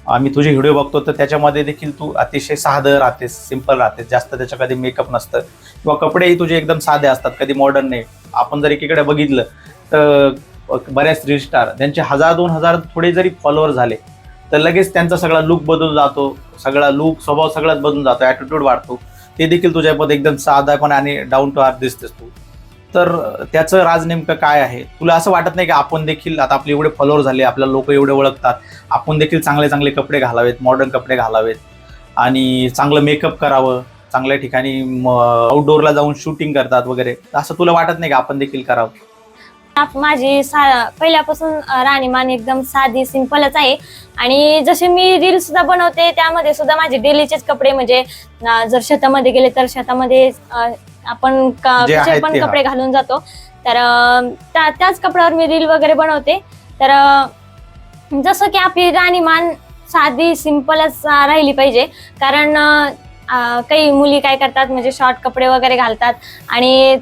आम्ही तुझे व्हिडिओ बघतो तर त्याच्यामध्ये देखील तू अतिशय साधं राहतेस, सिंपल राहतेस, जास्त त्याच्या कधी मेकअप नसतं किंवा कपडेही तुझे एकदम साधे असतात, कधी मॉडर्न नाही. आपण जर एकीकडे बघितलं तर बऱ्याच रील स्टार त्यांचे 1000-2000 थोडे जरी फॉलोअर झाले तर लगेच त्यांचा सगळा लुक बदलून जातो, सगळा लुक स्वभाव सगळाच बदलून जातो, ॲटिट्यूड वाढतो. ते देखील तुझ्यामध्ये एकदम साधापणे आणि डाऊन टू अर्थ दिसतेस तू. तर त्याचं राज नेमकं काय आहे? तुला असं वाटत नाही की आपण देखील आता आपले एवढे फॉलोअर झाले, आपल्याला लोक एवढे ओळखतात, आपण देखील चांगले चांगले कपडे घालावेत, मॉडर्न कपडे घालावेत आणि चांगलं मेकअप करावं, चांगल्या ठिकाणी आउटडोअरला जाऊन शूटिंग करतात वगैरे, असं तुला वाटत नाही का आपण देखील करावं? माझी पहिल्यापासून राहणीमान एकदम साधी सिंपलच आहे. आणि जसे मी रील सुद्धा बनवते त्यामध्ये सुद्धा माझे डेलीचेच कपडे, म्हणजे जर शेतामध्ये गेले तर शेतामध्ये आपण कसे पण कपडे घालून जातो, तर त्याच कपड्यावर मी रील वगैरे बनवते. तर जसं की आपली राहणीमान साधी सिंपलच राहिली पाहिजे. कारण काही मुली काय करतात, म्हणजे शॉर्ट कपडे वगैरे घालतात आणि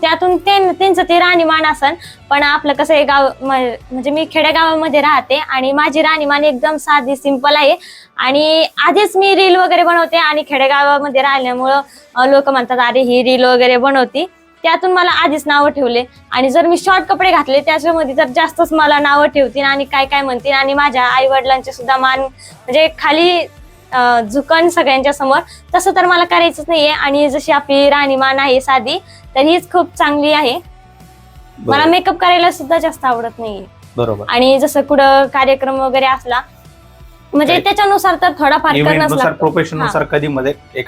त्यातून त्यांचं ते राहणीमान असन. पण आपलं कसं आहे, गाव म्हणजे मी खेडेगावामध्ये राहते आणि माझी राहणीमान एकदम साधी सिंपल आहे. आणि आधीच मी रील वगैरे बनवते आणि खेडेगावामध्ये राहिल्यामुळं लोक म्हणतात अरे ही रील वगैरे बनवती, त्यातून मला आधीच नावं ठेवले. आणि जर मी शॉर्ट कपडे घातले त्याच्यामध्ये तर जास्तच मला नावं ठेवतील आणि काय काय म्हणतील. आणि माझ्या आई वडिलांचे सुद्धा मान म्हणजे खाली झुकन सगळ्यांच्या समोर, तसं तर मला करायचंच नाहीये. आणि जशी आपली राहणीमान आहे साधी, तर हीच खूप चांगली आहे. मला मेकअप करायला सुद्धा जास्त आवडत नाहीये. बरोबर. आणि जसं कुठं कार्यक्रम वगैरे असला म्हणजे त्याच्यानुसार तर थोडाफार करणंच लागतं. प्रोफेशननुसार कधी मध्ये